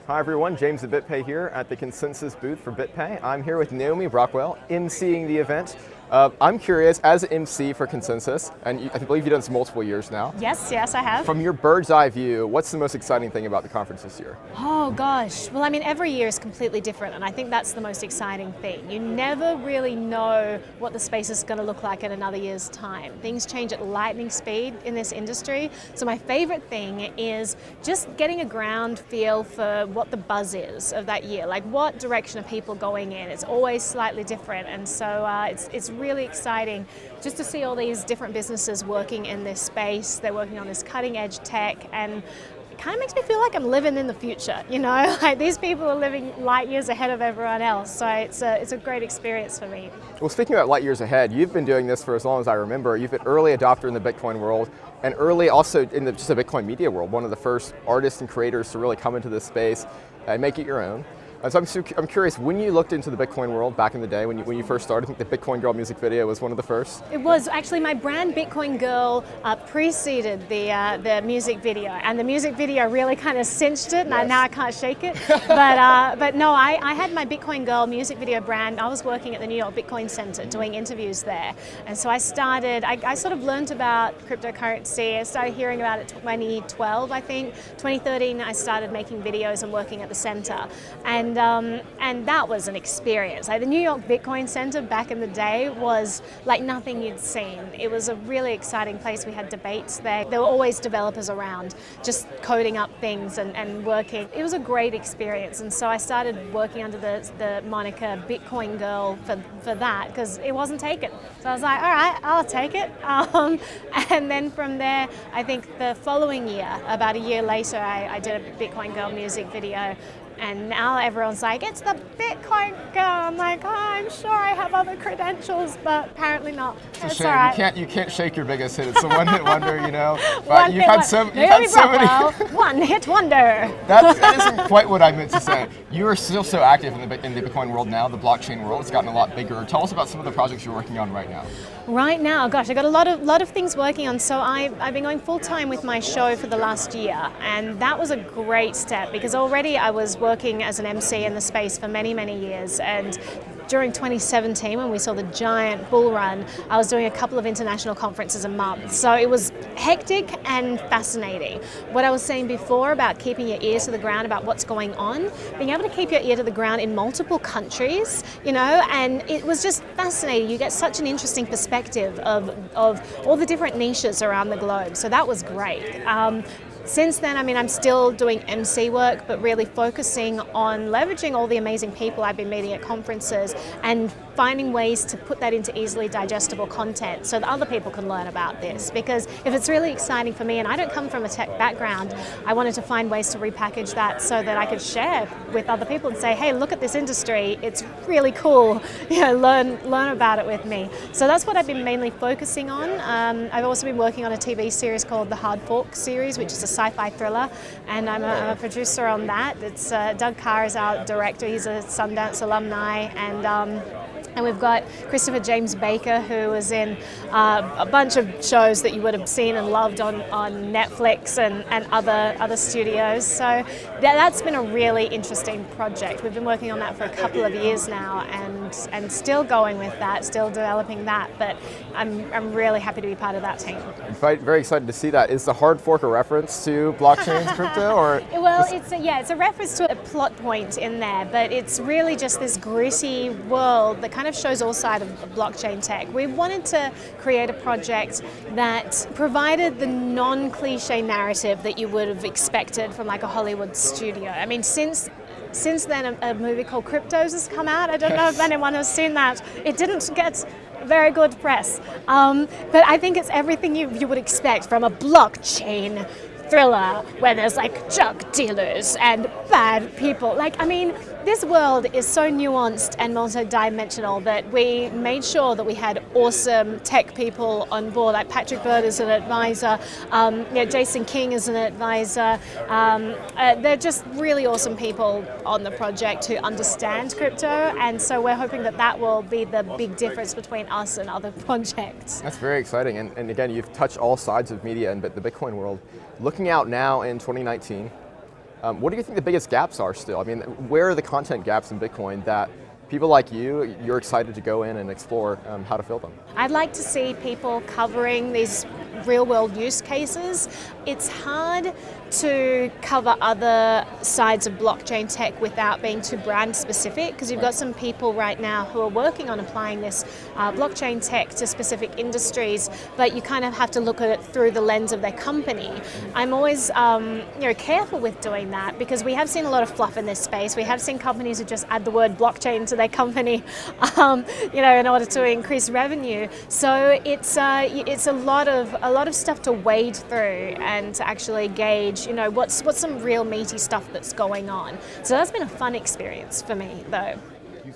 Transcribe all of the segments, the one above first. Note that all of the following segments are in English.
Hi everyone, James at BitPay here at the Consensus booth for BitPay. I'm here with Naomi Brockwell, emceeing the event. I'm curious, as an MC for Consensus, and I believe you've done this multiple years now. Yes, I have. From your bird's eye view, what's the most exciting thing about the conference this year? Oh gosh, well I mean every year is completely different and I think that's the most exciting thing. You never really know what the space is going to look like in another year's time. Things change at lightning speed in this industry, so my favorite thing is just getting a ground feel for what the buzz is of that year, like what direction are people going in. It's always slightly different, and so it's really exciting just to see all these different businesses working in this space. They're working on this cutting edge tech, and it kind of makes me feel like I'm living in the future, you know? Like these people are living light years ahead of everyone else, so it's a great experience for me. Well, speaking about light years ahead, you've been doing this for as long as I remember. You've been early adopter in the Bitcoin world, and early also in just the Bitcoin media world, one of the first artists and creators to really come into this space and make it your own. So I'm curious, when you looked into the Bitcoin world back in the day, when you first started, I think the Bitcoin Girl music video was one of the first? It was. Actually, my brand Bitcoin Girl preceded the music video, and the music video really kind of cinched it, and yes. now I can't shake it. But no, I had my Bitcoin Girl music video brand. I was working at the New York Bitcoin Center doing interviews there, and so I sort of learned about cryptocurrency. I started hearing about it 2012, I think. 2013, I started making videos and working at the center. And that was an experience. Like the New York Bitcoin Center back in the day was like nothing you'd seen. It was a really exciting place. We had debates there. There were always developers around just coding up things and working. It was a great experience, and so I started working under the moniker Bitcoin Girl for that because it wasn't taken. So I was like, all right, I'll take it. And then from there, I think the following year, about a year later, I did a Bitcoin Girl music video. And now everyone's like, it's the Bitcoin Girl. I'm like, oh, I'm sure I have other credentials, but apparently not. It's a shame. Right. You can't shake your biggest hit. It's a one-hit wonder, you know. But you've had so many. One-hit wonder. That isn't quite what I meant to say. You are still so active in the Bitcoin world now, the blockchain world. It's gotten a lot bigger. Tell us about some of the projects you're working on right now. Right now, gosh, I've got a lot of things working on. So I've been going full time with my show for the last year, and that was a great step because already I was working as an MC in the space for many, many years. And during 2017, when we saw the giant bull run, I was doing a couple of international conferences a month. So it was hectic and fascinating. What I was saying before about keeping your ear to the ground about what's going on, being able to keep your ear to the ground in multiple countries, you know, and it was just fascinating. You get such an interesting perspective of all the different niches around the globe. So that was great. Since then, I mean, I'm still doing MC work, but really focusing on leveraging all the amazing people I've been meeting at conferences and finding ways to put that into easily digestible content so that other people can learn about this. Because if it's really exciting for me, and I don't come from a tech background, I wanted to find ways to repackage that so that I could share with other people and say, hey, look at this industry, it's really cool, you know, learn about it with me. So that's what I've been mainly focusing on. I've also been working on a TV series called the Hard Fork series, which is a sci-fi thriller, and I'm a producer on that. It's Doug Carr is our director. He's a Sundance alumni, and we've got Christopher James Baker, who was in a bunch of shows that you would have seen and loved on Netflix and other studios. So that's been a really interesting project. We've been working on that for a couple of years now, and still going with that, still developing that. But I'm really happy to be part of that team. I'm very excited to see that. Is the hard fork a reference to blockchain crypto, or? Well, it's a reference to a plot point in there, but it's really just this gritty world that kind of shows all sides of blockchain tech. We wanted to create a project that provided the non-cliche narrative that you would have expected from like a Hollywood studio. I mean, since then a movie called Cryptos has come out. I don't know if anyone has seen that. It didn't get very good press, but I think it's everything you would expect from a blockchain thriller where there's like drug dealers and bad people. Like, I mean, this world is so nuanced and multi-dimensional that we made sure that we had awesome tech people on board, like Patrick Bird is an advisor, Jason King is an advisor. They're just really awesome people on the project who understand crypto, and so we're hoping that will be the big difference between us and other projects. That's very exciting, and again, you've touched all sides of media and the Bitcoin world. Looking out now in 2019, What do you think the biggest gaps are still? I mean, where are the content gaps in Bitcoin that people like you're excited to go in and explore how to fill them? I'd like to see people covering these real-world use cases. It's hard to cover other sides of blockchain tech without being too brand specific, because you've got some people right now who are working on applying this blockchain tech to specific industries, but you kind of have to look at it through the lens of their company. I'm always careful with doing that, because we have seen a lot of fluff in this space. We have seen companies who just add the word blockchain to their company, in order to increase revenue. So it's a lot of stuff to wade through and to actually gauge, what's some real meaty stuff that's going on. So that's been a fun experience for me, though.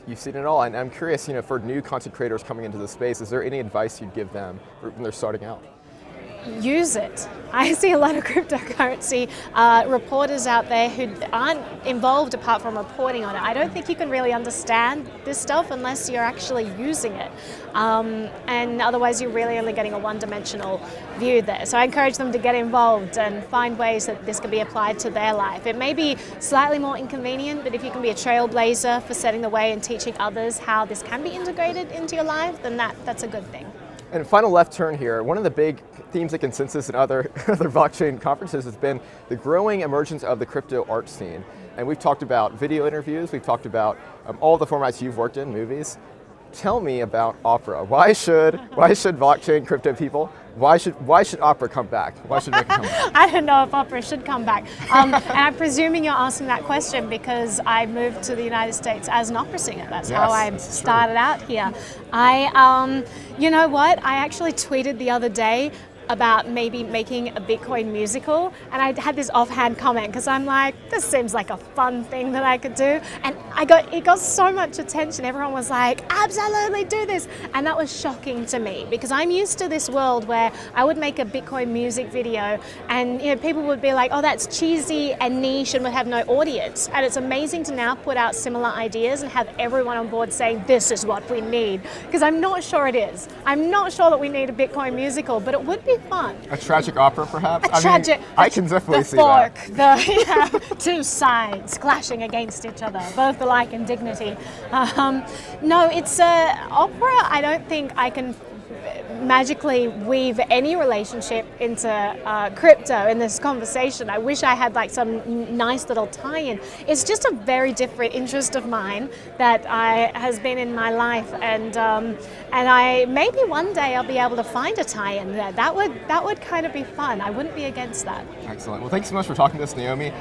You've seen it all, and I'm curious, for new content creators coming into the space, is there any advice you'd give them when they're starting out? Use it. I see a lot of cryptocurrency reporters out there who aren't involved apart from reporting on it. I don't think you can really understand this stuff unless you're actually using it. And otherwise you're really only getting a one-dimensional view there. So I encourage them to get involved and find ways that this can be applied to their life. It may be slightly more inconvenient, but if you can be a trailblazer for setting the way and teaching others how this can be integrated into your life, then that's a good thing. And final left turn here, one of the big themes of consensus in other blockchain conferences has been the growing emergence of the crypto art scene. And we've talked about video interviews, we've talked about all the formats you've worked in, movies. Tell me about opera. Why should blockchain crypto people, why should opera come back? Why should it come back? I don't know if opera should come back. And I'm presuming you're asking that question because I moved to the United States as an opera singer. That's how I started out here. You know what? I actually tweeted the other day about maybe making a Bitcoin musical, and I had this offhand comment because I'm like, this seems like a fun thing that I could do, and it got so much attention. Everyone was like, absolutely do this, and that was shocking to me because I'm used to this world where I would make a Bitcoin music video and people would be like, oh, that's cheesy and niche and would have no audience. And it's amazing to now put out similar ideas and have everyone on board saying this is what we need, because I'm not sure it is. I'm not sure that we need a Bitcoin musical, but it would be fun. A tragic opera, perhaps? I can definitely see that. The fork, two sides clashing against each other, both alike in dignity. No, it's opera. I don't think I can magically weave any relationship into crypto in this conversation. I wish I had like some nice little tie-in. It's just a very different interest of mine that has been in my life, and I maybe one day I'll be able to find a tie-in there. That would kind of be fun. I wouldn't be against that. Excellent. Well, thanks so much for talking to us, Naomi.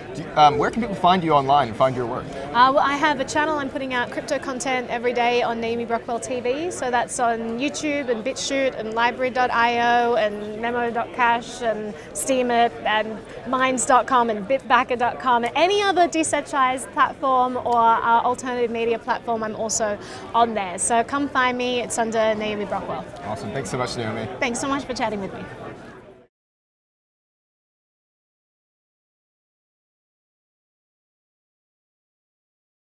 Where can people find you online and find your work? Well, I have a channel. I'm putting out crypto content every day on Naomi Brockwell TV. So that's on YouTube and BitChute and Library.io and Memo.cash and Steemit and Minds.com and Bitbacker.com and any other decentralized platform or alternative media platform. I'm also on there. So come find me. It's under Naomi Brockwell. Awesome. Thanks so much, Naomi. Thanks so much for chatting with me.